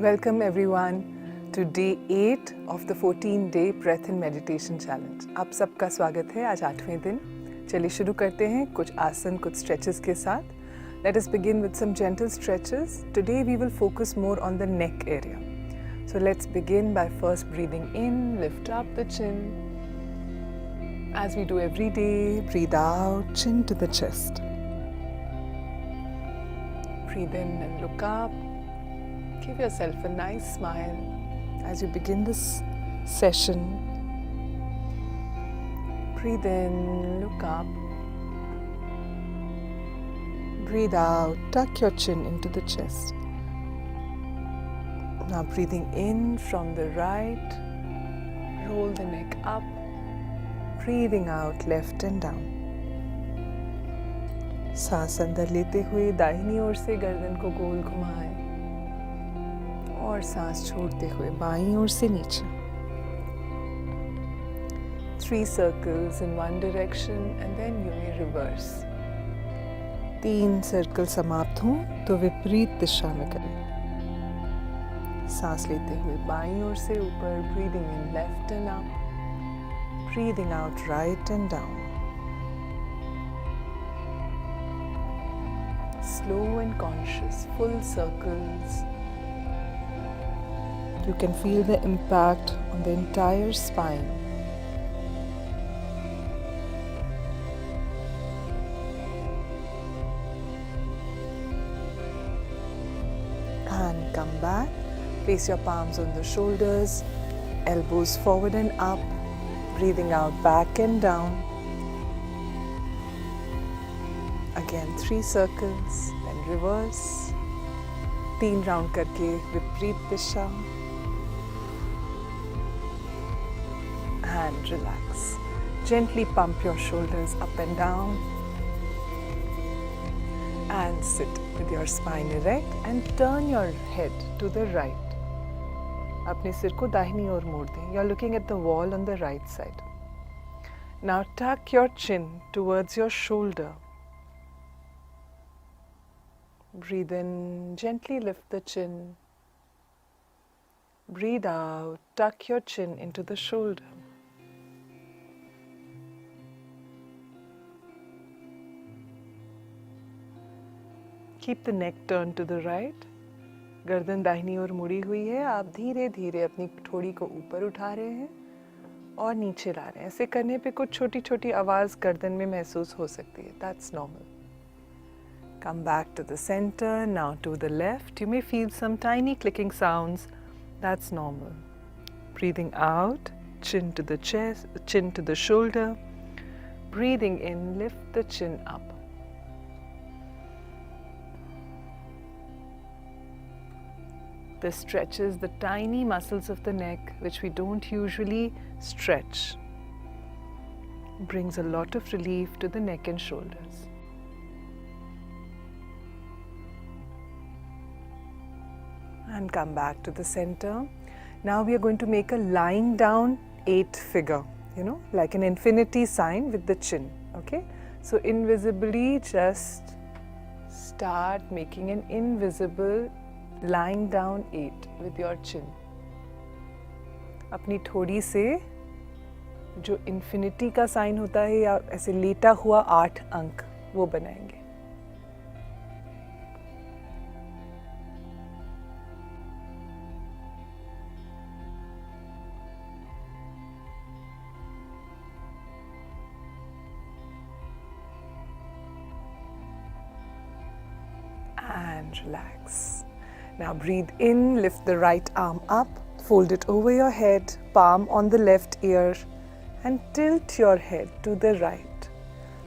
Welcome everyone to day 8 of the 14-day breath and meditation challenge. आप सबका स्वागत है आज 8वें दिन. चलिए शुरू करते हैं कुछ आसन, कुछ stretches के साथ. Let us begin with some gentle stretches. Today we will focus more on the neck area. So let's begin by first breathing in, lift up the chin. As we do every day, breathe out, chin to the chest. Breathe in and look up. Give yourself a nice smile as you begin this session. Breathe in, look up. Breathe out, tuck your chin into the chest. Now breathing in from the right, roll the neck up. Breathing out, left and down. सांस अंदर लेते हुए दाहिनी ओर से गर्दन को गोल घुमाएं और सांस छोड़ते हुए बाईं ओर से नीचे. 3 circles in one direction and then you may reverse. 3 circle समाप्त हों तो विपरीत दिशा में करें. सांस लेते हुए बाईं ओर से ऊपर, breathing in left and up, breathing out right and down. Slow and conscious, full circles. You can feel the impact on the entire spine. And come back. Place your palms on the shoulders, elbows forward and up, breathing out back and down. Again 3 circles, then reverse. 3 round करके विपरीत दिशा. And relax. Gently pump your shoulders up and down. And sit with your spine erect and turn your head to the right. अपने सिर को दाहिनी ओर मोड़ दें. You are looking at the wall on the right side. Now tuck your chin towards your shoulder. Breathe in, gently lift the chin. Breathe out, tuck your chin into the shoulder. Keep the neck turned to the right. गर्दन दाहिनी ओर मुड़ी हुई है. आप धीरे धीरे अपनी ठोड़ी को ऊपर उठा रहे हैं और नीचे ला रहे हैं. ऐसे करने पे कुछ छोटी छोटी आवाज़ गर्दन में महसूस हो सकती है. That's normal. Come back to the center, now to the left. You may feel some tiny clicking sounds. That's normal. Breathing out, chin to the chest, chin to the shoulder. Breathing in, lift the chin up. This stretches the tiny muscles of the neck which we don't usually stretch. Brings a lot of relief to the neck and shoulders. And come back to the center. Now we are going to make a lying down 8 figure, like an infinity sign with the chin, okay? So invisibly just start making an invisible lying down 8 with your chin. अपनी ठोड़ी से जो infinity का sign होता है या ऐसे लेटा हुआ 8 अंक वो बनाएंगे. And relax. Now breathe in, lift the right arm up, fold it over your head, palm on the left ear, and tilt your head to the right.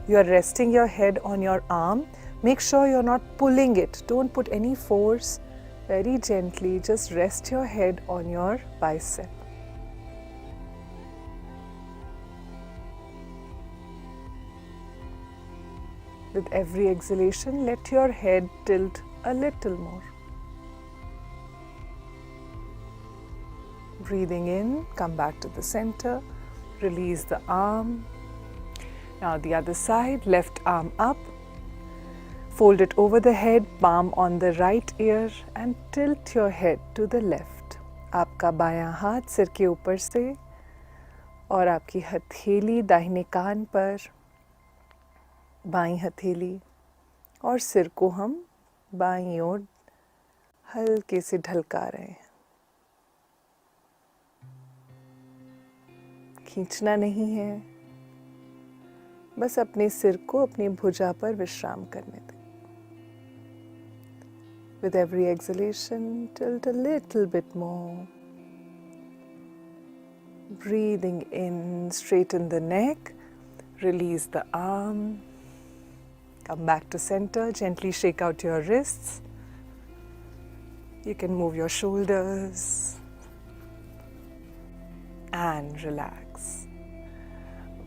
You are resting your head on your arm. Make sure you're not pulling it. Don't put any force. Very gently, just rest your head on your bicep. With every exhalation, let your head tilt a little more. Breathing in, come back to the center, release the arm. Now the other side, left arm up, Fold it over the head, palm on the right ear and tilt your head to the left. आपका बायां हाथ सिर के ऊपर से और आपकी हथेली दाहिने कान पर, बाईं हथेली और सिर को हम बाईं ओर हल्के से ढलका रहे हैं. खींचना नहीं है, बस अपने सिर को अपनी भुजा पर विश्राम करने दें. With every exhalation, tilt a little bit more. Breathing in, straighten the neck, release the arm. Come back to center, gently shake out your wrists. You can move your shoulders and relax.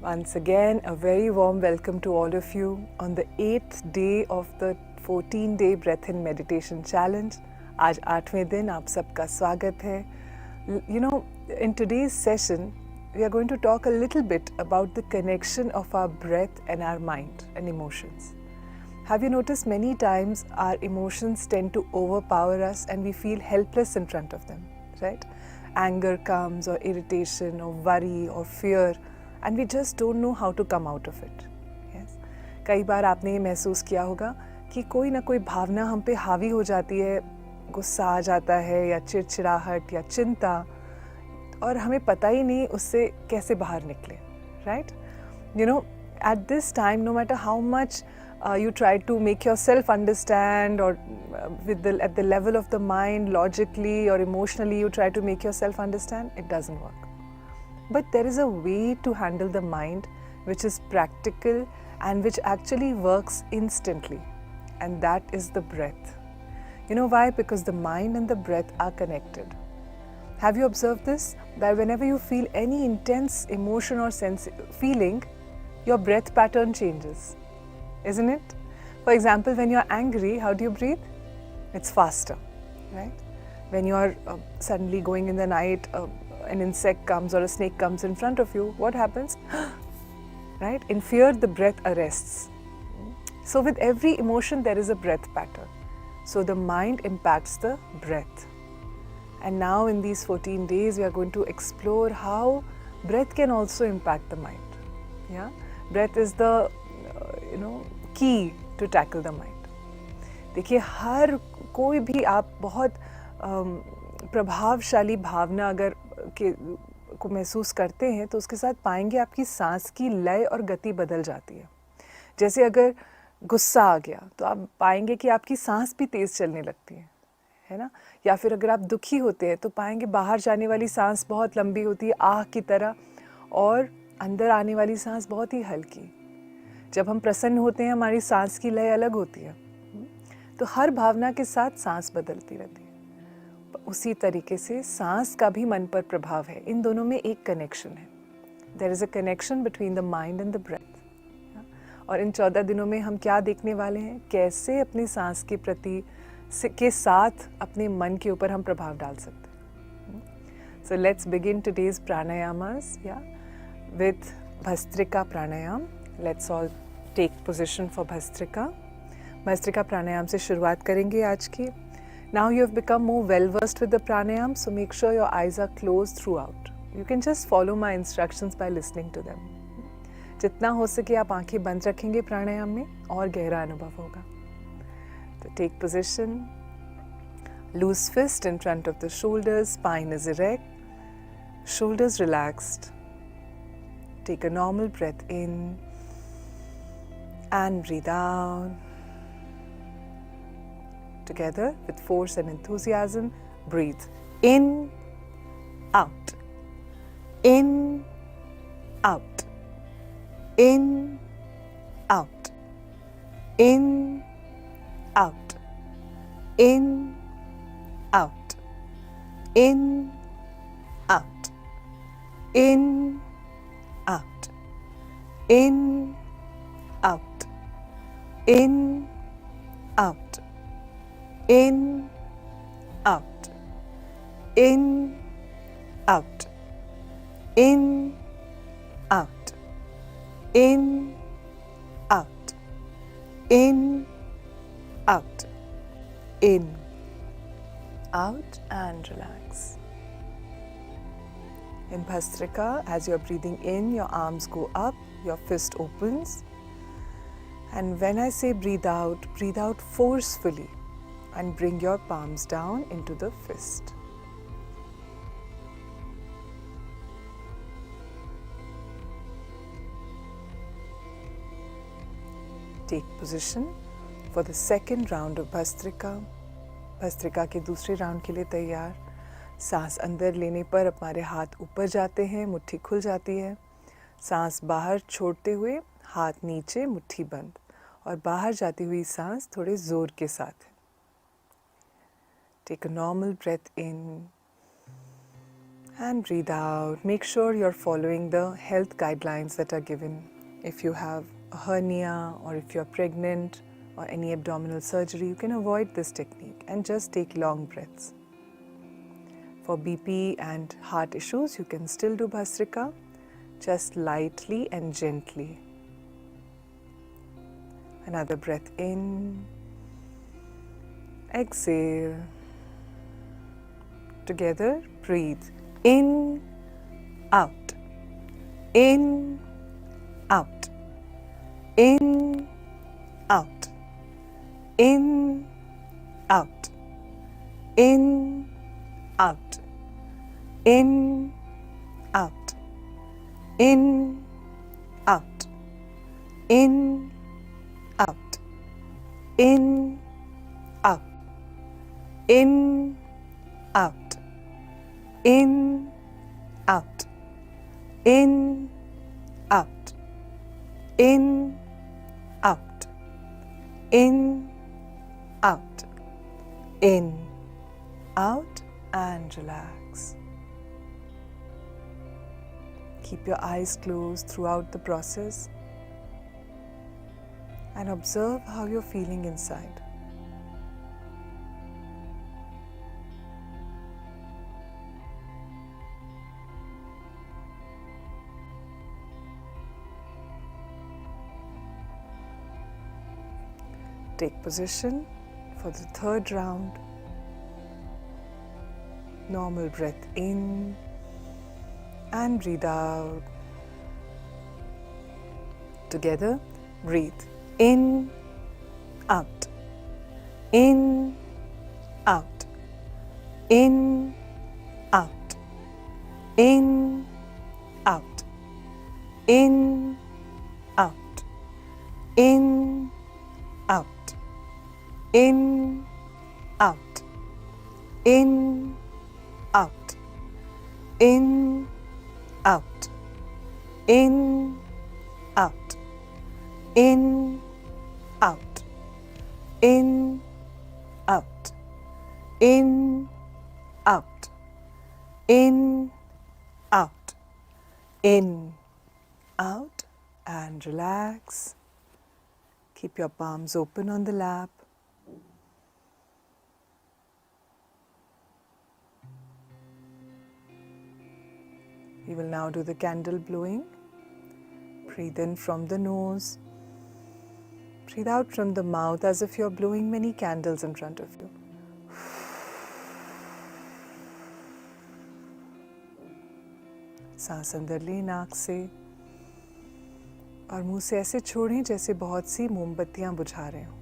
Once again, a very warm welcome to all of you on the 8th day of the 14-day Breath in Meditation Challenge. आज 8वें दिन आप सबका स्वागत है. You know, in today's session, we are going to talk a little bit about the connection of our breath and our mind and emotions. Have you noticed many times our emotions tend to overpower us and we feel helpless in front of them, right? Anger comes, or irritation, or worry, or fear, and we just don't know how to come out of it. Yes. कई बार आपने ये महसूस किया होगा कि कोई ना कोई भावना हम पे हावी हो जाती है, गुस्सा आ जाता है या चिड़चिड़ाहट या चिंता, और हमें पता ही नहीं उससे कैसे बाहर निकले, right? You know, at this time, no matter how much you try to make yourself understand, or at the level of the mind, logically or emotionally, you try to make yourself understand, it doesn't work. But there is a way to handle the mind which is practical and which actually works instantly, and that is the breath. You know why? Because the mind and the breath are connected. Have you observed this? That whenever you feel any intense emotion or feeling, your breath pattern changes, isn't it? For example, when you're angry, how do you breathe? It's faster, right? When you're suddenly going in the night, an insect comes or a snake comes in front of you, what happens? Right? In fear, the breath arrests. So with every emotion, there is a breath pattern. So the mind impacts the breath. And now in these 14 days, we are going to explore how breath can also impact the mind. Yeah, breath is the key to tackle the mind. देखिए, हर कोई भी आप बहुत प्रभावशाली भावना अगर को महसूस करते हैं तो उसके साथ पाएंगे आपकी सांस की लय और गति बदल जाती है. जैसे अगर गुस्सा आ गया तो आप पाएंगे कि आपकी सांस भी तेज़ चलने लगती है ना? या फिर अगर आप दुखी होते हैं तो पाएंगे बाहर जाने वाली सांस बहुत लंबी होती है, आह की तरह, और अंदर आने वाली सांस बहुत ही हल्की. जब हम प्रसन्न होते हैं हमारी सांस की लय अलग होती है. तो हर भावना के साथ सांस बदलती रहती है. उसी तरीके से सांस का भी मन पर प्रभाव है. इन दोनों में एक कनेक्शन है. There is a connection between the mind and the breath. और इन 14 दिनों में हम क्या देखने वाले हैं? कैसे अपनी सांस के प्रति के साथ अपने मन के ऊपर हम प्रभाव डाल सकते हैं. So let's begin today's pranayamas with bhastrika pranayama. Let's all take position for bhastrika. Bhastrika pranayama से शुरुआत करेंगे आज की. Now you have become more well versed with the pranayam, so make sure your eyes are closed throughout. You can just follow my instructions by listening to them. जितना हो सके आप आंखें बंद रखेंगे प्राणायाम में, और गहरा अनुभव होगा. तो take position. Loose fist in front of the shoulders, spine is erect, shoulders relaxed. Take a normal breath in and breathe out. Together with force and enthusiasm, breathe in, out, in, out, in, out, in, out, in, out, in, out, in, out, in, out, in, out. In, out, in, out, in, out, in, out, in, out, in, out, and relax. In Bhastrika, as you're breathing in, your arms go up, your fist opens. And when I say breathe out forcefully and bring your palms down into the fist. Take position for the second round of Bhastrika. Bhastrika के दूसरे round के लिए तैयार. सांस अंदर लेने पर हमारे हाथ ऊपर जाते हैं, मुट्ठी खुल जाती है. सांस बाहर छोड़ते हुए हाथ नीचे, मुट्ठी बंद. और बाहर जाती हुई सांस थोड़े जोर के साथ. Take a normal breath in and breathe out. Make sure you're following the health guidelines that are given. If you have a hernia or if you're pregnant or any abdominal surgery, you can avoid this technique and just take long breaths. For BP and heart issues, you can still do Bhastrika, just lightly and gently. Another breath in, exhale. Together, breathe in, out, in, out, in, out, in, out, in, out, in, out, in, out, in, out, in, out, in, out, in, out, in, out, in, out, in, out, in, out, and relax. Keep your eyes closed throughout the process and observe how you're feeling inside. Take position for the third round. Normal breath in and breathe out. Together, breathe in, out, in, out, in, out, in, out, in, out, in, out, in, out, in, out, in, out, in, out, in, out, in, out, in, out, in, out, in, out, and relax. Keep your palms open on the lap. We will now do the candle blowing. Breathe in from the nose. Breathe out from the mouth as if you're blowing many candles in front of you. सांस अंदर लें नाक से और मुंह से ऐसे छोड़ें जैसे बहुत सी मोमबत्तियां बुझा रहे हो.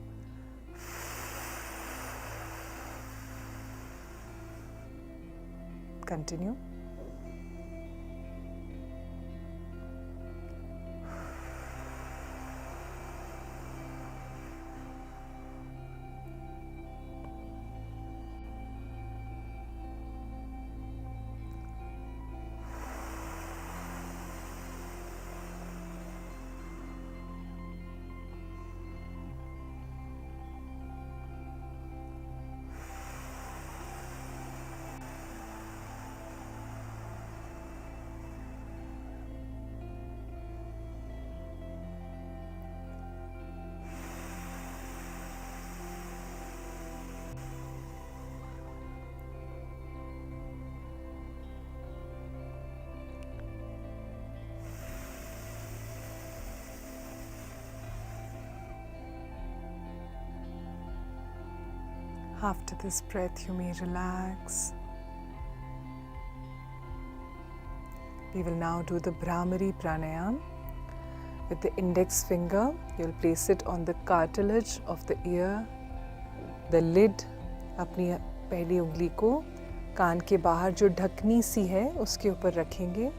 Continue. After this breath, you may relax. We will now do the Bhramari Pranayam. With the index finger, you'll place it on the cartilage of the ear, the lid. अपनी पहली उंगली को कान के बाहर जो ढकनी सी है उसके ऊपर रखेंगे.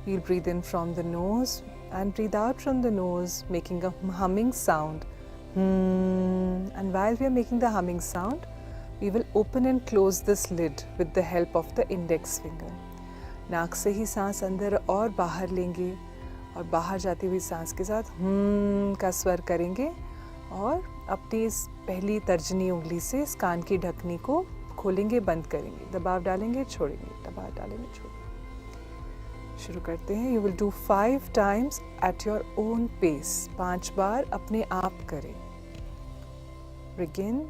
We'll breathe in from the nose and breathe out from the nose, making a humming sound. And while we are making the humming sound, we will open and close this lid with the help of the index finger. नाक से ही सांस अंदर और बाहर लेंगे और बाहर जाती हुई सांस के साथ का स्वर करेंगे और अपनी इस पहली तर्जनी उंगली से इस कान की ढकनी को खोलेंगे, बंद करेंगे, दबाव डालेंगे, छोड़ेंगे, दबाव डालेंगे, छोड़ेंगे. शुरू करते हैं. You will do 5 times at your own pace. 5 बार अपने आप करें. Begin.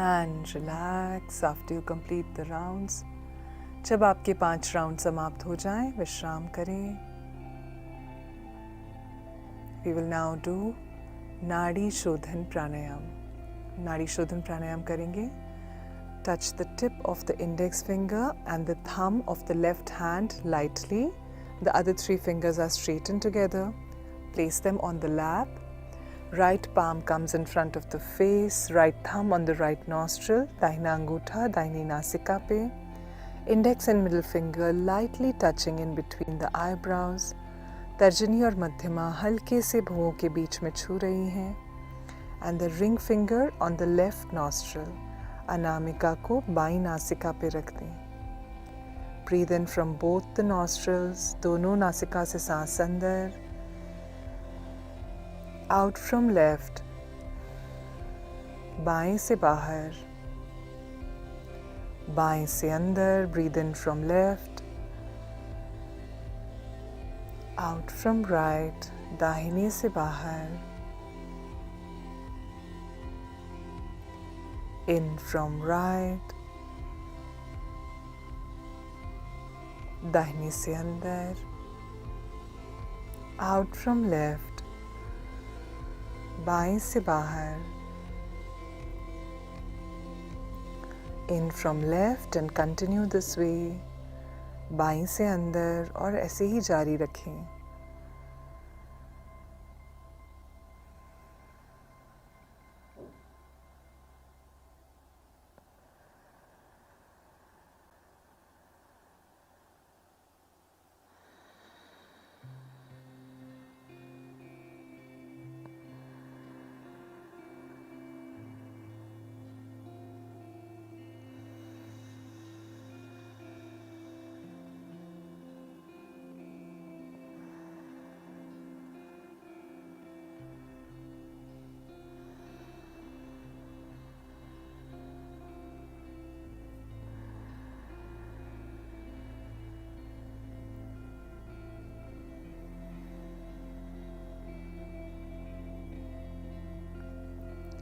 And relax after you complete the rounds. जब आपके 5 राउंड समाप्त हो जाएं, विश्राम करें. We will now do नाड़ी शोधन प्राणायाम. नाड़ी शोधन प्राणायाम करेंगे. Touch the tip of the index finger and the thumb of the left hand lightly. The other 3 fingers are straightened together. Place them on the lap. Right palm comes in front of the face, right thumb on the right nostril, दाहिना अंगूठा दाहिनी नासिका पे, index and middle finger lightly touching in between the eyebrows, तर्जनी और मध्यमा हल्के से भुवों के बीच में छू रही हैं, and the ring finger on the left nostril, Anamika को बाईं नासिका पे रख दें. Breathe in from both the nostrils, दोनों नासिका से सांस अंदर, out from left, बाएं से बाहर, बाएं से अंदर. Breathe in from left, out from right, दाहिने से बाहर, in from right, दाहिने से अंदर, out from left, बाएं से बाहर, in from left and continue this way, बाएं से अंदर और ऐसे ही जारी रखें.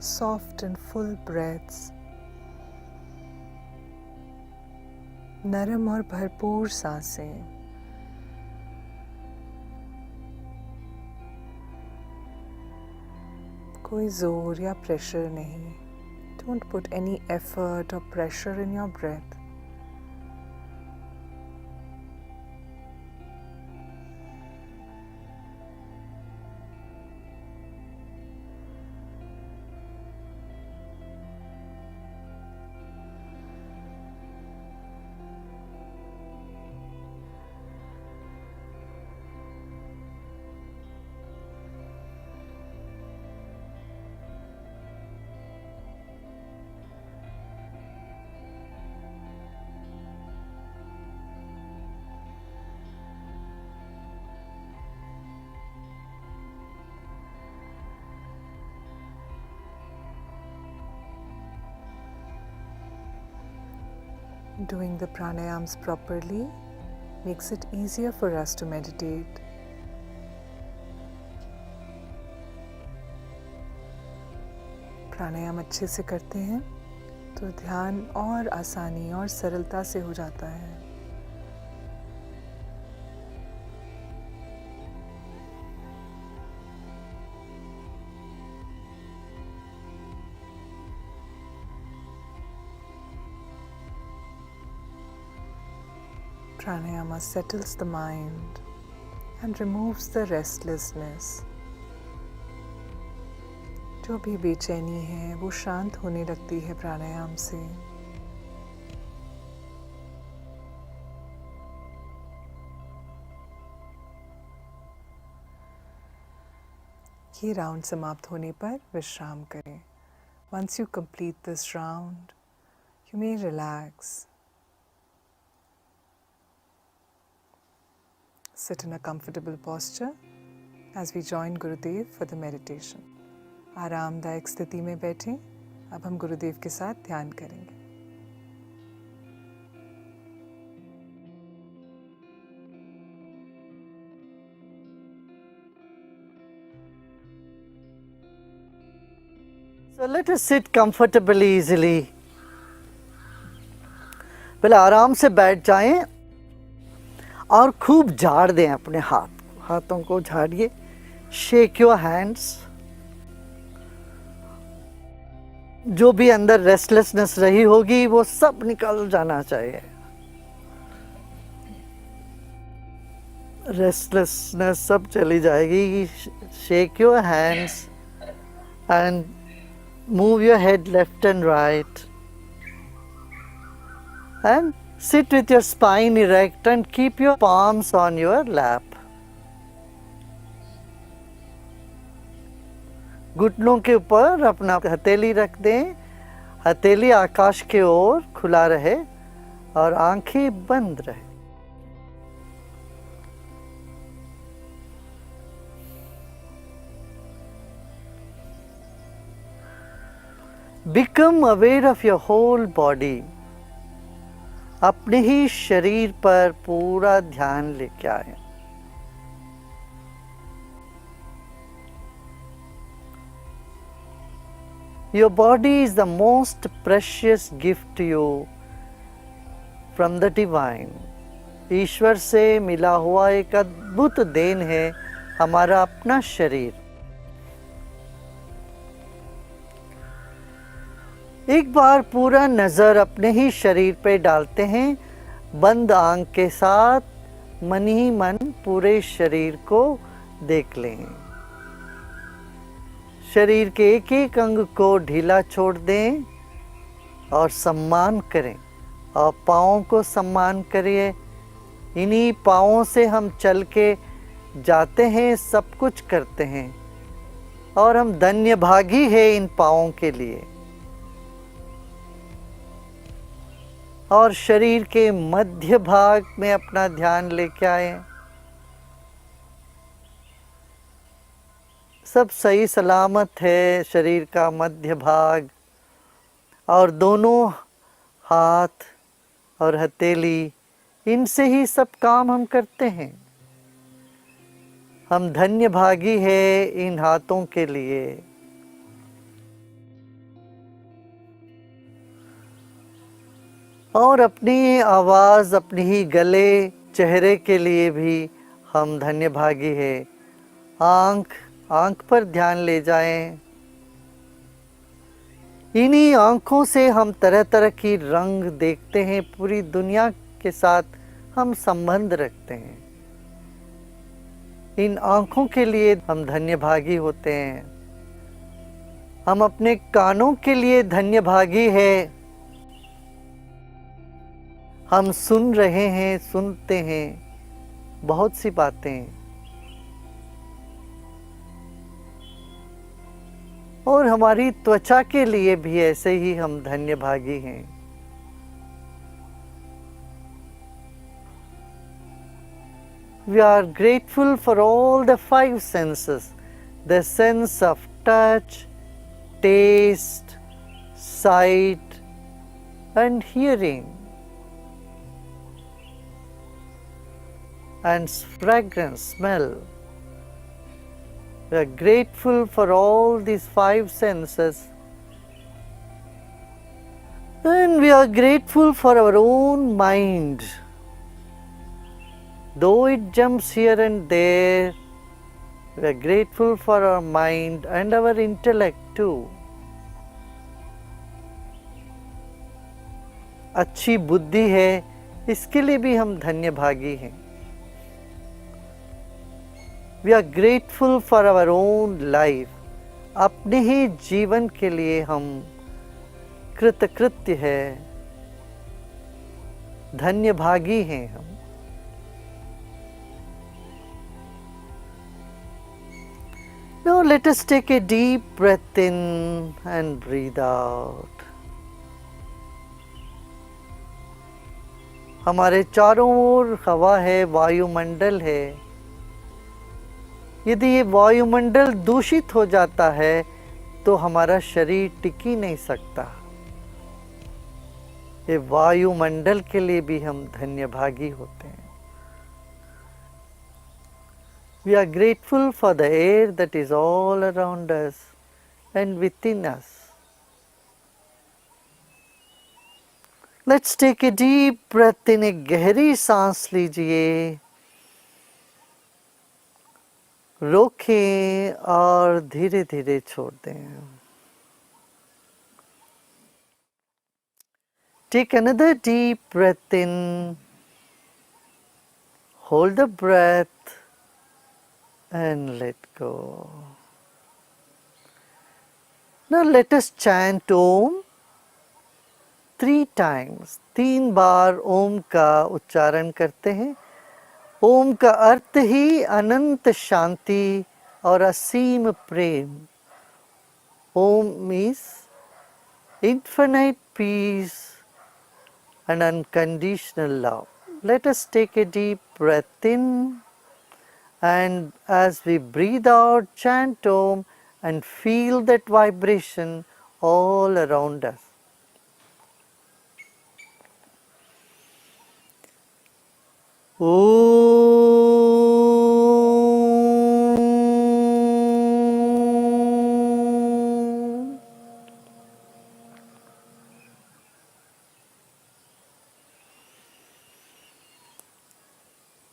Soft and full breaths. नरम और भरपूर सांसें. कोई जोर या प्रेशर नहीं. Don't put any effort or pressure in your breath. Doing the pranayams properly makes it easier for us to meditate. प्राणायाम अच्छे से करते हैं तो ध्यान और आसानी और सरलता से हो जाता है। Pranayama settles the mind and removes the restlessness. जो भी बेचैनी है वो शांत होने लगती है प्राणायाम से। ये राउंड समाप्त होने पर विश्राम करें। Once you complete this round, you may relax. Sit in a comfortable posture as we join Gurudev for the meditation. आरामदायक स्थिति में बैठें। अब हम गुरुदेव के साथ ध्यान करेंगे। So let us sit comfortably, easily. पहले आराम से बैठ जाएं और खूब झाड़ दें अपने हाथों को झाड़िए। Shake your hands. जो भी अंदर रेस्टलेसनेस रही होगी वो सब निकल जाना चाहिए। रेस्टलेसनेस सब चली जाएगी। Shake your hands and move your head left and right. And sit with your spine erect and keep your palms on your lap. घुटनों के ऊपर अपना हथेली रख दें। हथेली आकाश के ओर खुला रहे और आंखें बंद रहे। Become aware of your whole body. अपने ही शरीर पर पूरा ध्यान लेके आए। Your body is the most precious gift to you from the divine. ईश्वर से मिला हुआ एक अद्भुत देन है हमारा अपना शरीर। एक बार पूरा नज़र अपने ही शरीर पे डालते हैं। बंद आंख के साथ मन ही मन पूरे शरीर को देख लें। शरीर के एक एक अंग को ढीला छोड़ दें और सम्मान करें और पाँवों को सम्मान करिए। इन्हीं पाँवों से हम चल के जाते हैं, सब कुछ करते हैं और हम धन्य भागी है इन पाँवों के लिए। और शरीर के मध्य भाग में अपना ध्यान लेके आए। सब सही सलामत है शरीर का मध्य भाग और दोनों हाथ और हथेली, इनसे ही सब काम हम करते हैं। हम धन्य भागी है इन हाथों के लिए। और अपनी आवाज़, अपनी ही गले, चेहरे के लिए भी हम धन्य भागी है। आंख पर ध्यान ले जाएं। इन्हीं आँखों से हम तरह तरह की रंग देखते हैं। पूरी दुनिया के साथ हम संबंध रखते हैं। इन आँखों के लिए हम धन्य भागी होते हैं। हम अपने कानों के लिए धन्य भागी है। हम सुन रहे हैं, सुनते हैं बहुत सी बातें। और हमारी त्वचा के लिए भी ऐसे ही हम धन्य भागी हैं। We are grateful for all the five senses, the sense of touch, taste, sight and hearing. and fragrance, smell. We are grateful for all these five senses. And we are grateful for our own mind. Though it jumps here and there, we are grateful for our mind and our intellect too. अच्छी बुद्धि है, इसके लिए भी हम धन्य भागी हैं. We are grateful for our own life. अपने ही जीवन के लिए हम कृतकृत्य है, धन्य भागी हैं हम. Now let us take a deep breath in and breathe out. हमारे चारों ओर हवा है, वायुमंडल है. यदि ये वायुमंडल दूषित हो जाता है तो हमारा शरीर टिक ही नहीं सकता. ये वायुमंडल के लिए भी हम धन्य भागी होते हैं. We are grateful for the air that is all around us and within us. Let's take a deep breath in. एक गहरी सांस लीजिए, रोकें और धीरे धीरे छोड़ दें. Take another deep breath in, hold the breath and let go. Now let us chant Om 3 times. 3 बार ओम का उच्चारण करते हैं. ओम का अर्थ ही अनंत शांति और असीम प्रेम. ओम means infinite peace and unconditional love. Let us take a deep breath in, and as we breathe out, chant Om and feel that vibration all around us. Om.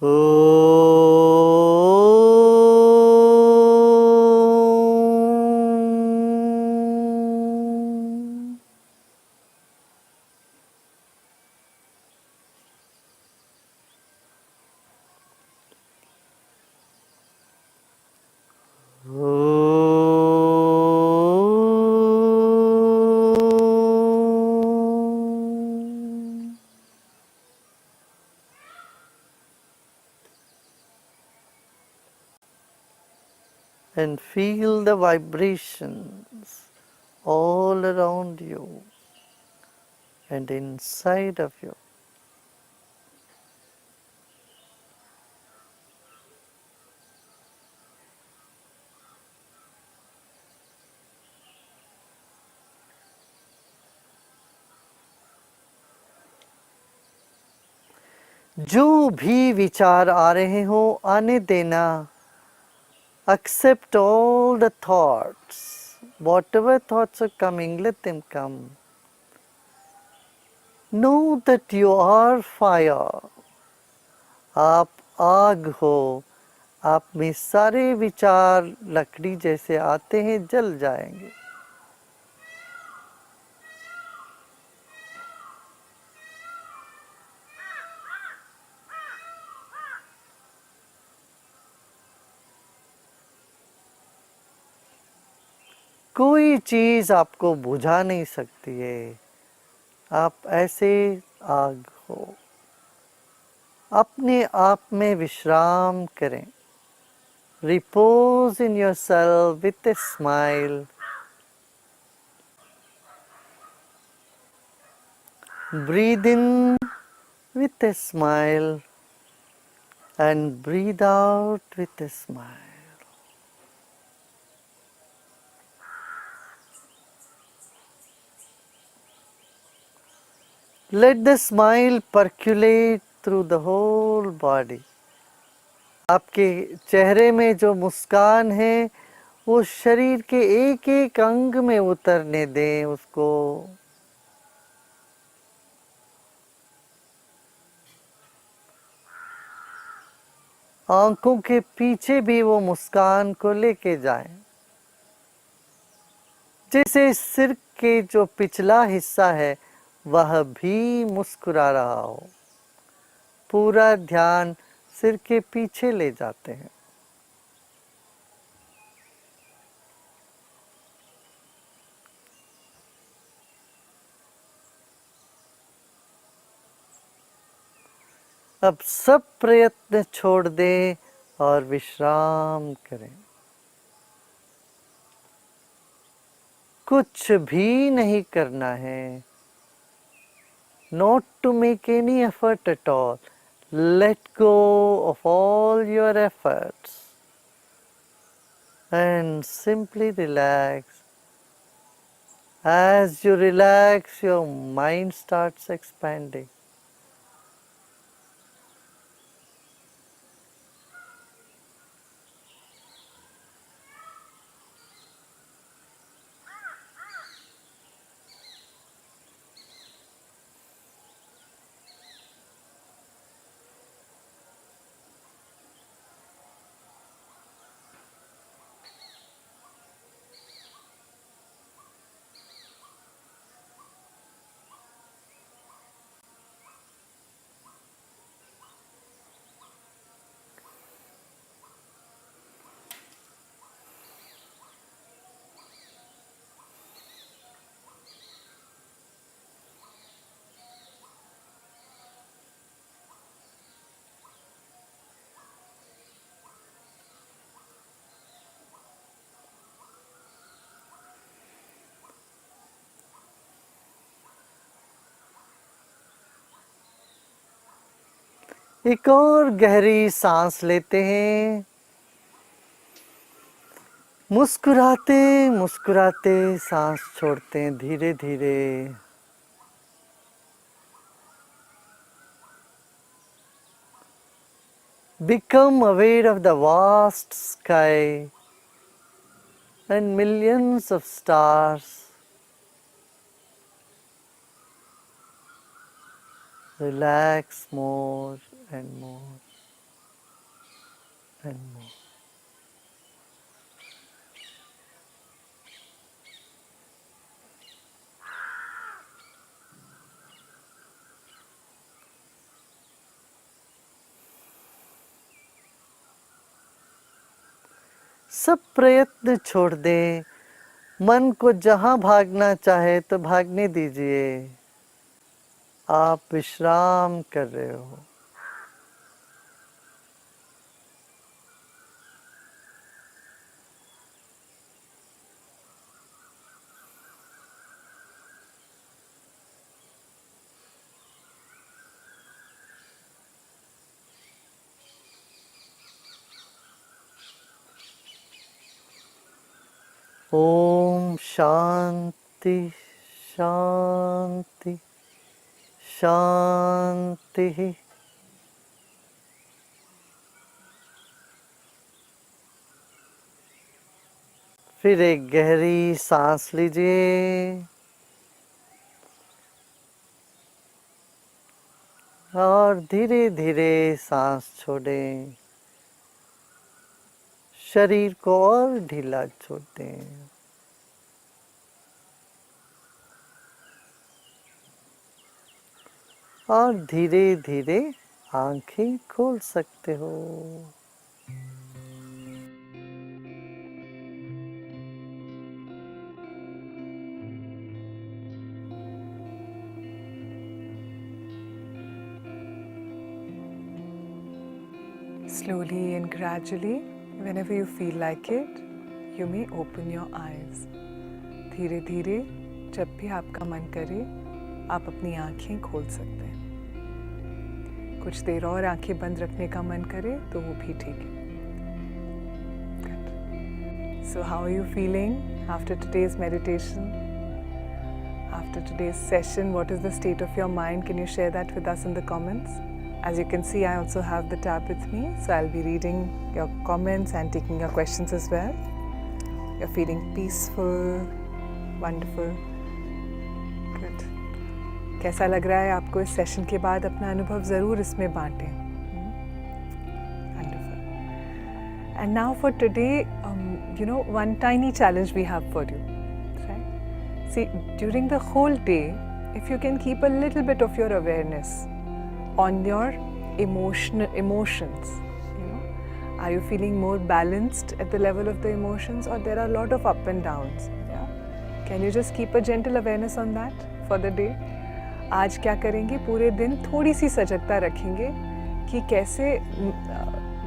Om. Om. And feel the vibrations all around you and inside of you. जो भी विचार आ रहे हो आने देना. Accept all the thoughts. Whatever thoughts are coming, let them come. Know that you are fire. आप आग हो. आप में सारे विचार लकड़ी जैसे आते हैं, जल जाएंगे. कोई चीज आपको बुझा नहीं सकती है. आप ऐसे आग हो. अपने आप में विश्राम करें. Repose in yourself with a smile. Breathe in with a smile and breathe out with a smile. Let the smile percolate through the whole body. आपके चेहरे में जो मुस्कान है वो शरीर के एक एक अंग में उतरने दें उसको। आंखों के पीछे भी वो मुस्कान को लेके जाएं, जैसे सिर के जो पिछला हिस्सा है वह भी मुस्कुरा रहा हो। पूरा ध्यान सिर के पीछे ले जाते हैं। अब सब प्रयत्न छोड़ दें और विश्राम करें। कुछ भी नहीं करना है। Not to make any effort at all. Let go of all your efforts and simply relax. As you relax, your mind starts expanding. एक और गहरी सांस लेते हैं। मुस्कुराते मुस्कुराते सांस छोड़ते हैं धीरे धीरे। Become aware of the vast sky and millions of stars. Relax more and more and more. सब प्रयत्न छोड़ दें। मन को जहाँ भागना चाहे तो भागने दीजिए। आप विश्राम कर रहे हो। ओम शांति शांति शांति। फिर एक गहरी सांस लीजिए और धीरे धीरे सांस छोड़ें। शरीर को और ढीला छोड़ दें। और धीरे धीरे आंखें खोल सकते हो। Slowly and gradually, whenever you feel like it, you may open your eyes. धीरे धीरे जब भी आपका मन करे आप अपनी आँखें खोल सकते हैं। कुछ देर और आँखें बंद रखने का मन करे तो वो भी ठीक है। Good. So how are you feeling after today's meditation? After today's session, what is the state of your mind? Can you share that with us in the comments? As you can see, I also have the tab with me, so I'll be reading your comments and taking your questions as well. You're feeling peaceful, wonderful, good. कैसा लग रहा है आपको इस session के बाद? अपना अनुभव ज़रूर इसमें बांटें. Wonderful. And now for today, one tiny challenge we have for you. Right? See, during the whole day, if you can keep a little bit of your awareness on your emotions, are you feeling more balanced at the level of the emotions, or there are a lot of up and downs? Yeah? Can you just keep a gentle awareness on that for the day? आज क्या करेंगे? पूरे दिन थोड़ी सी सजगता रखेंगे कि कैसे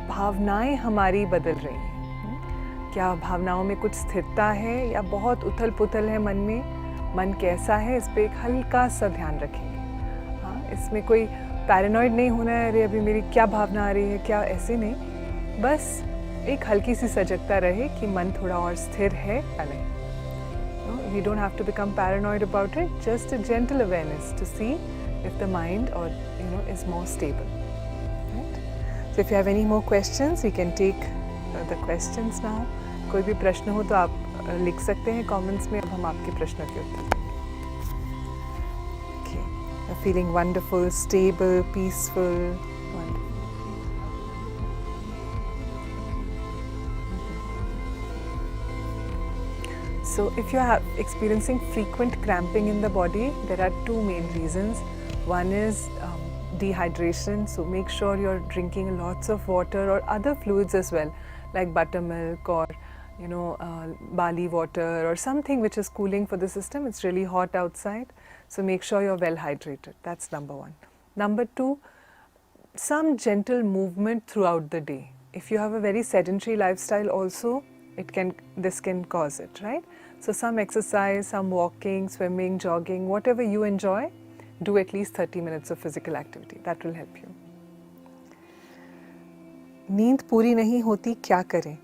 भावनाएं हमारी बदल रही हैं. क्या भावनाओं में कुछ स्थिरता है या बहुत उथल पुथल है मन में? मन कैसा है, इस पे एक हल्का सा ध्यान रखेंगे. हाँ, इसमें कोई पैरानॉइड नहीं होना है, अरे अभी मेरी क्या भावना आ रही है, क्या, ऐसे नहीं. बस एक हल्की सी सजगता रहे कि मन थोड़ा और स्थिर है या नहीं. We don't have to become paranoid about it, just a gentle awareness to see if the mind or is more stable. Right? So if you have any more questions, we can take the questions now. कोई भी प्रश्न हो तो आप लिख सकते हैं comments में. अब हम आपके प्रश्नों के उत्तर देंगे. Okay, you're feeling wonderful, stable, peaceful. Wonderful. So if you are experiencing frequent cramping in the body, there are two main reasons. One is dehydration, so make sure you're drinking lots of water or other fluids as well, like buttermilk or barley water or something which is cooling for the system. It's really hot outside, so make sure you're well hydrated. That's number one. Number two, some gentle movement throughout the day. If you have a very sedentary lifestyle also, this can cause it, right? So some exercise, some walking, swimming, jogging, whatever you enjoy, do at least 30 minutes of physical activity. That will help you. नींद पूरी नहीं होती, क्या करें?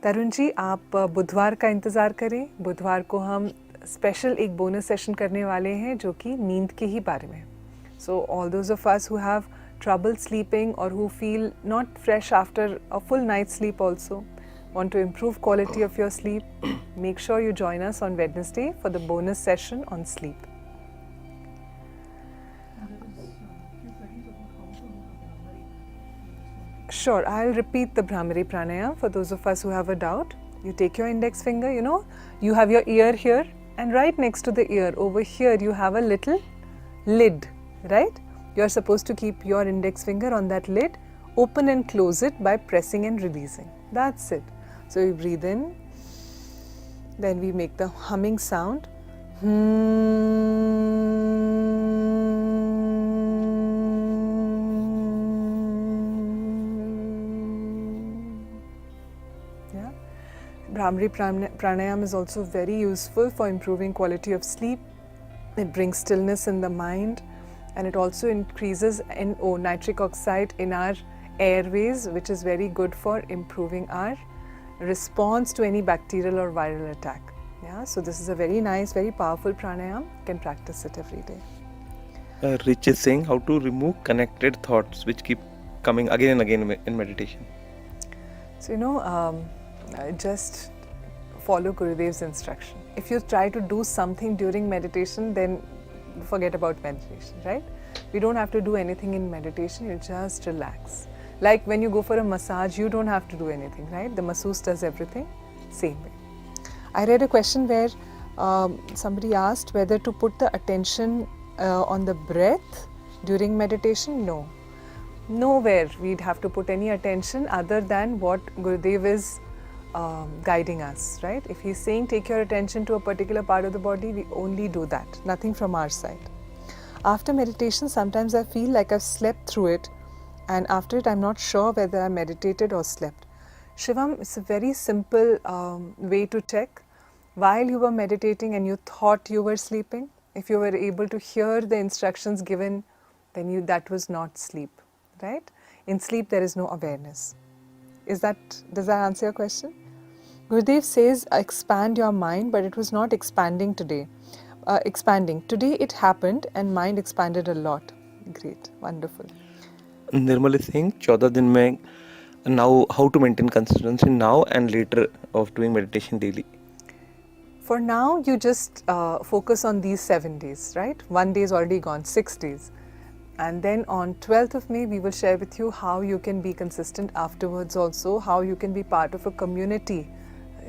तरुण जी, आप बुधवार का इंतज़ार करें. बुधवार को हम स्पेशल एक बोनस सेशन करने वाले हैं जो कि नींद के ही बारे में. So all those of us who have trouble sleeping or who feel not fresh after a full night's sleep also, want to improve quality of your sleep, make sure you join us on Wednesday for the bonus session on sleep. Sure, I'll repeat the Bhramari Pranayam for those of us who have a doubt. You take your index finger, you have your ear here, and right next to the ear, over here, you have a little lid, right? You're supposed to keep your index finger on that lid, open and close it by pressing and releasing. That's it. So we breathe in, then we make the humming sound. Yeah. Bhramari Pranayam is also very useful for improving quality of sleep. It brings stillness in the mind, and it also increases NO, nitric oxide, in our airways, which is very good for improving our response to any bacterial or viral attack. Yeah, so this is a very nice, very powerful pranayam. You can practice it every day. Rich is saying how to remove connected thoughts which keep coming again and again in meditation. So just follow Gurudev's instruction. If you try to do something during meditation, then forget about meditation, right? We don't have to do anything in meditation, you just relax. Like when you go for a massage, you don't have to do anything, right? The masseuse does everything, same way. I read a question where somebody asked whether to put the attention on the breath during meditation. No. Nowhere we'd have to put any attention other than what Gurudev is guiding us, right? If he's saying take your attention to a particular part of the body, we only do that, nothing from our side. After meditation, sometimes I feel like I've slept through it, and after it I'm not sure whether I meditated or slept. Shivam, it's a very simple way to check. While you were meditating and you thought you were sleeping, if you were able to hear the instructions given, then that was not sleep, right? In sleep there is no awareness. Does that answer your question? Gurudev says expand your mind, but it was not expanding today. Expanding. Today it happened and mind expanded a lot. Great, wonderful. Nirmal is saying 14 दिन में now how to maintain consistency now and later of doing meditation daily. For now, you just focus on these 7 days, right? 1 day is already gone, 6 days. And then on 12th of May, we will share with you how you can be consistent afterwards also, how you can be part of a community,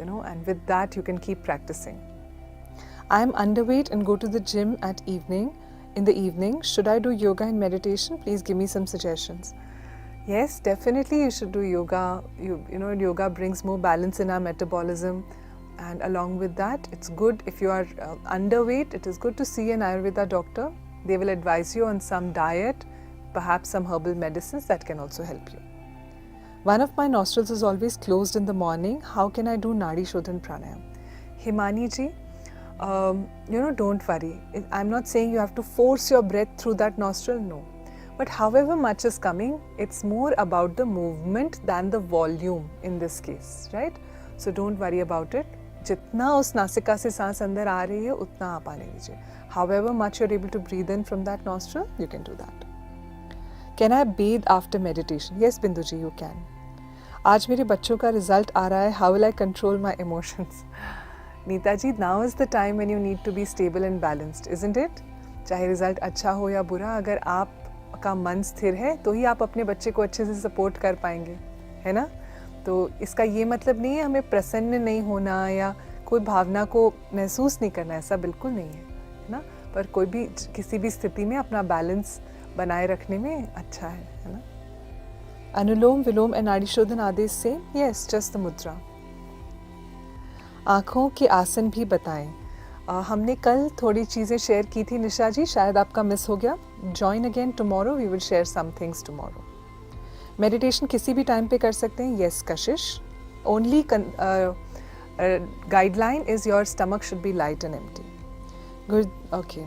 and with that you can keep practicing. I am underweight and go to the gym in the evening. Should I do yoga and meditation? Please give me some suggestions. Yes, definitely you should do yoga. Yoga brings more balance in our metabolism. And along with that, it's good if you are underweight, it is good to see an Ayurveda doctor. They will advise you on some diet, perhaps some herbal medicines that can also help you. One of my nostrils is always closed in the morning. How can I do Nadi Shodhan Pranayam? Himani ji, don't worry. I'm not saying you have to force your breath through that nostril, no. But however much is coming, it's more about the movement than the volume in this case, right? So don't worry about it. जितना उस नासिका से सांस अंदर आ रही है उतना आप आने दीजिए. However much you're able to breathe in from that nostril, you can do that. Can I bathe after meditation? Yes, Bindu ji, you can. आज मेरे बच्चों का रिजल्ट आ रहा है. How will I control my emotions? Neeta ji, now is the time when you need to be stable and balanced, isn't it? चाहे result अच्छा हो या बुरा, अगर आपका मन स्थिर है तो ही आप अपने बच्चे को अच्छे से सपोर्ट कर पाएंगे, है ना? तो इसका ये मतलब नहीं है हमें प्रसन्न नहीं होना या कोई भावना को महसूस नहीं करना, ऐसा बिल्कुल नहीं है ना? पर कोई भी किसी भी स्थिति में अपना बैलेंस बनाए रखने में अच्छा है ना? अनुलोम विलोम एंड नाड़ी शोधन आदेश से यस, जस्ट द मुद्रा. आँखों के आसन भी बताएं. हमने कल थोड़ी चीज़ें शेयर की थी निशा जी, शायद आपका मिस हो गया. Join again tomorrow, we will share some things tomorrow. Meditation किसी भी टाइम पे कर सकते हैं. Yes Kashish, only guideline is your stomach should be light and empty. Good, okay.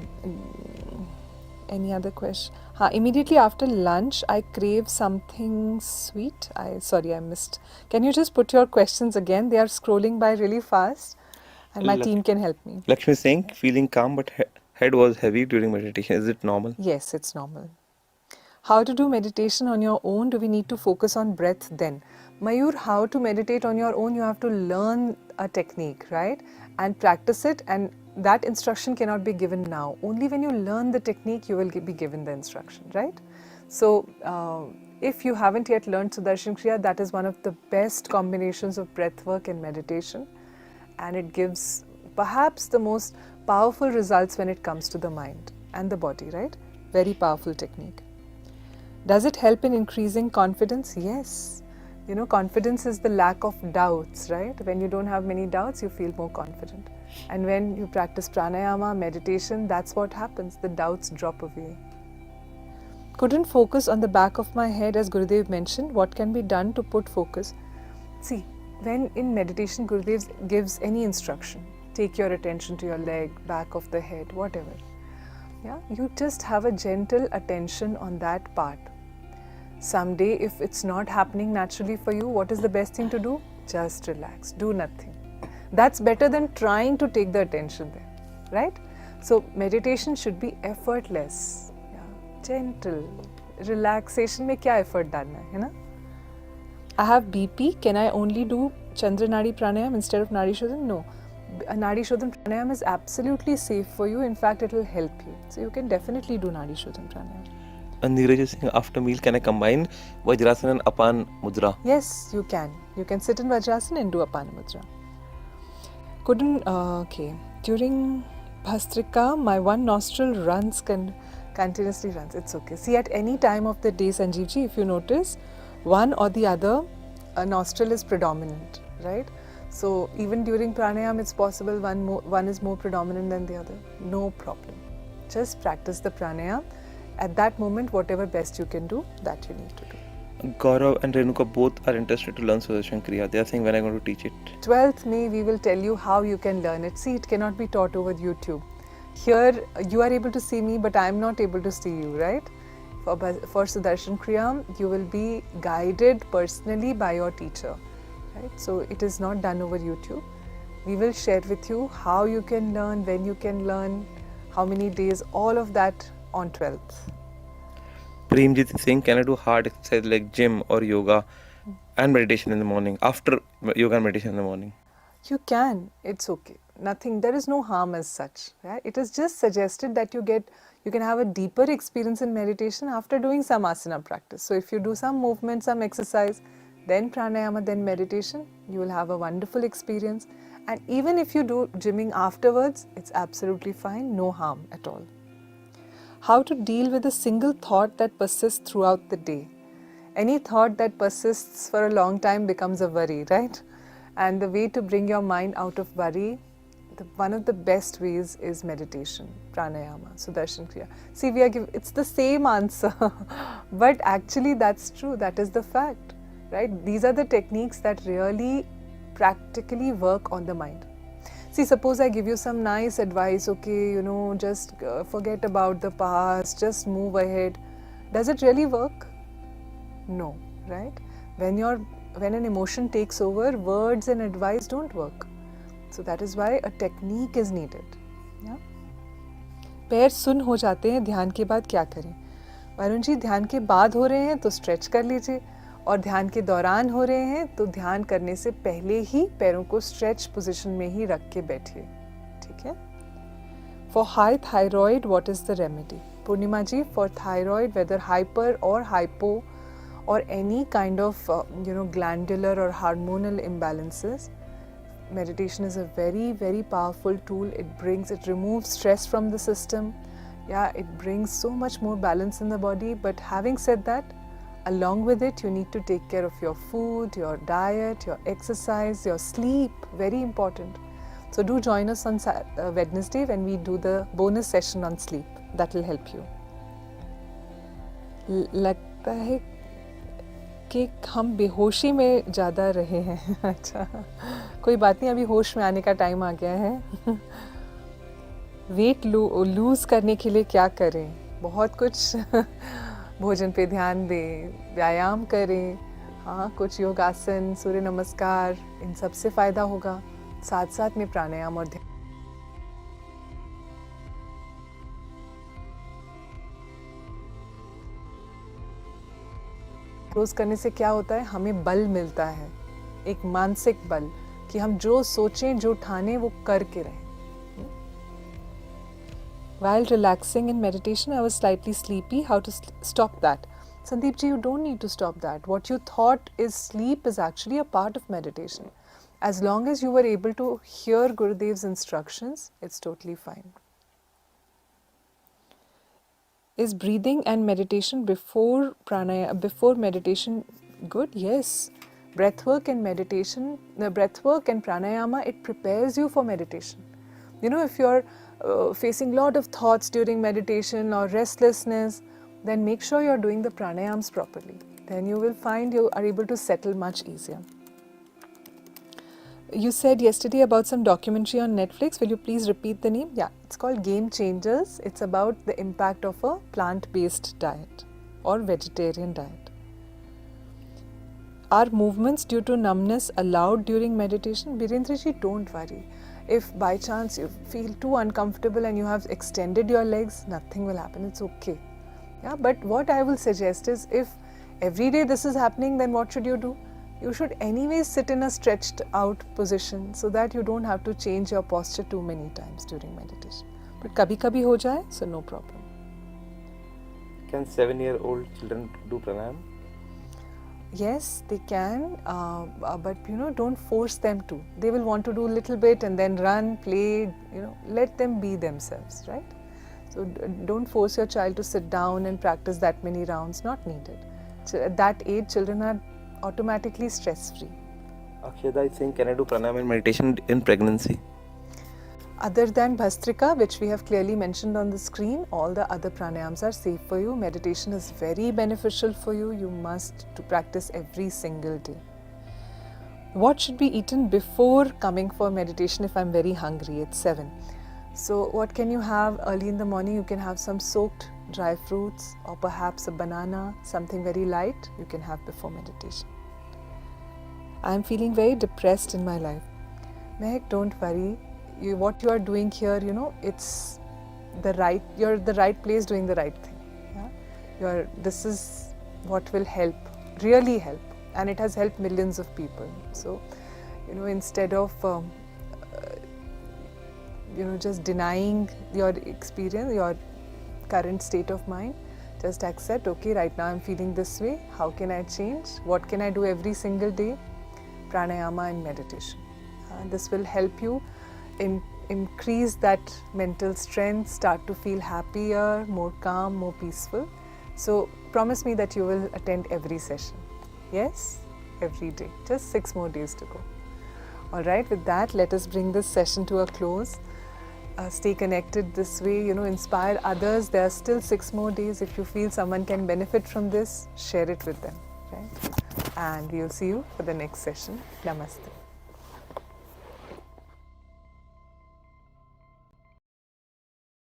Any other question? हाँ, immediately after lunch I crave something sweet. I missed. Can you just put your questions again? They are scrolling by really fast and my team can help me. Lakshmi is saying feeling calm but head was heavy during meditation. Is it normal? Yes, it's normal. How to do meditation on your own? Do we need to focus on breath then? Mayur, how to meditate on your own? You have to learn a technique, right? And practice it, and that instruction cannot be given now. Only when you learn the technique, you will be given the instruction, right? So, if you haven't yet learned Sudarshan Kriya, that is one of the best combinations of breath work and meditation. And it gives perhaps the most powerful results when it comes to the mind and the body, right? Very powerful technique. Does it help in increasing confidence? Yes. Confidence is the lack of doubts, right? When you don't have many doubts, you feel more confident. And when you practice pranayama, meditation, that's what happens. The doubts drop away. Couldn't focus on the back of my head as Gurudev mentioned. What can be done to put focus? See, when in meditation Gurudev gives any instruction, take your attention to your leg, back of the head, whatever. Yeah, you just have a gentle attention on that part. Someday if it's not happening naturally for you, what is the best thing to do? Just relax, do nothing. That's better than trying to take the attention there, right? So meditation should be effortless, gentle. Relaxation में क्या effort डालना है ना? I have BP. Can I only do Chandra Nadi Pranayam instead of Nadi Shodhan? No. Nadi Shodhan Pranayam is absolutely safe for you. In fact, it will help you. So you can definitely do Nadi Shodhan Pranayam. And Neeraj is saying after meal, can I combine Vajrasana and Apan Mudra? Yes, you can. You can sit in Vajrasana and do Apan Mudra. Okay. During Bhastrika, my one nostril runs continuously runs. It's okay. See, at any time of the day, Sanjeev ji, if you notice, one or the other nostril is predominant, right? So even during pranayam, it's possible one is more predominant than the other. No problem. Just practice the pranayam. At that moment, whatever best you can do, that you need to do. Gaurav and Renuka both are interested to learn Sudarshan Kriya. They are saying when I'm going to teach it. 12th May, we will tell you how you can learn it. See, it cannot be taught over YouTube. Here, you are able to see me, but I am not able to see you, right? For Sudarshan Kriya, you will be guided personally by your teacher, right? So it is not done over YouTube. We will share with you how you can learn, when you can learn, how many days, all of that on 12th. Premjit is saying, can I do hard exercise like gym or yoga and meditation in the morning, after yoga and meditation in the morning? You can, it's okay. Nothing, there is no harm as such. Right? It is just suggested that you can have a deeper experience in meditation after doing some asana practice. So if you do some movement, some exercise, then pranayama, then meditation, you will have a wonderful experience. And even if you do gymming afterwards, it's absolutely fine, no harm at all. How to deal with a single thought that persists throughout the day. Any thought that persists for a long time becomes a worry, right? And the way to bring your mind out of worry, one of the best ways is meditation, pranayama, sudarshan kriya. See, it's the same answer, but actually that's true, that is the fact, right? These are the techniques that really practically work on the mind. See, suppose I give you some nice advice, okay, just forget about the past, just move ahead. Does it really work? No, right? When an emotion takes over, words and advice don't work. So that is why a technique is needed. Yeah? पैर सुन हो जाते हैं ध्यान के बाद क्या करें? वरुण जी, ध्यान के बाद हो रहे हैं तो स्ट्रेच कर लीजिए, और ध्यान के दौरान हो रहे हैं तो ध्यान करने से पहले ही पैरों को स्ट्रेच पोजीशन में ही रख के बैठिए. ठीक है? For high thyroid, what is the remedy? Purnima ji, for thyroid, whether hyper or hypo, or any kind of glandular or hormonal imbalances, meditation is a very, very powerful tool. It removes stress from the system. Yeah, it brings so much more balance in the body. But having said that, along with it, you need to take care of your food, your diet, your exercise, your sleep. Very important. So do join us on Wednesday when we do the bonus session on sleep. That will help you. लगता है कि हम बेहोशी में ज़्यादा रहे हैं. अच्छा, कोई बात नहीं, अभी होश में आने का टाइम आ गया है. वेट लूज़ करने के लिए क्या करें? बहुत कुछ. भोजन पे ध्यान दें, व्यायाम करें, हाँ, कुछ योगासन, सूर्य नमस्कार, इन सब से फ़ायदा होगा. साथ साथ में प्राणायाम और ध्यान. रोज़ करने से क्या होता है? हमें बल मिलता है, एक मानसिक बल, कि हम जो सोचें, जो ठानें, वो करके रहें. While relaxing in meditation, I was slightly sleepy. How to stop that? Sandeep ji, you don't need to stop that. What you thought is sleep is actually a part of meditation. As long as you were able to hear Gurudev's instructions, it's totally fine. Is breathing and meditation before meditation good? Yes. Breathwork and meditation, the breathwork and pranayama, it prepares you for meditation. If you're facing a lot of thoughts during meditation or restlessness, then make sure you're doing the pranayams properly. Then you will find you are able to settle much easier. You said yesterday about some documentary on Netflix. Will you please repeat the name? Yeah, it's called Game Changers. It's about the impact of a plant-based diet or vegetarian diet. Are movements due to numbness allowed during meditation? Birendra ji, don't worry. If by chance you feel too uncomfortable and you have extended your legs, nothing will happen. It's okay. Yeah, but what I will suggest is, if every day this is happening, then what should you do? You should anyways sit in a stretched out position so that you don't have to change your posture too many times during meditation. But kabhi ho jaye, so no problem. Can 7-year-old children do pranayam? Yes, they can, but don't force them to. They will want to do a little bit and then run, play, let them be themselves, right? So don't force your child to sit down and practice that many rounds, not needed. So at that age, children are automatically stress-free. Akshada is saying, can I do pranayam and meditation in pregnancy? Other than Bhastrika, which we have clearly mentioned on the screen, all the other pranayams are safe for you. Meditation is very beneficial for you. You must to practice every single day. What should be eaten before coming for meditation if I'm very hungry? It's 7. So what can you have early in the morning? You can have some soaked dry fruits or perhaps a banana, something very light you can have before meditation. I'm feeling very depressed in my life. Mehak, don't worry. What you are doing here, it's you're the right place doing the right thing. Yeah? this is what will help, really help, and it has helped millions of people. So, instead of just denying your experience, your current state of mind, just accept, okay, right now I'm feeling this way, how can I change, what can I do every single day? Pranayama and meditation. This will help you increase that mental strength, start to feel happier, more calm, more peaceful. So promise me that you will attend every session. Yes? Every day. Just 6 more days to go. Alright, with that, let us bring this session to a close. Stay connected this way, inspire others. There are still 6 more days. If you feel someone can benefit from this, share it with them. Right? And we'll see you for the next session. Namaste.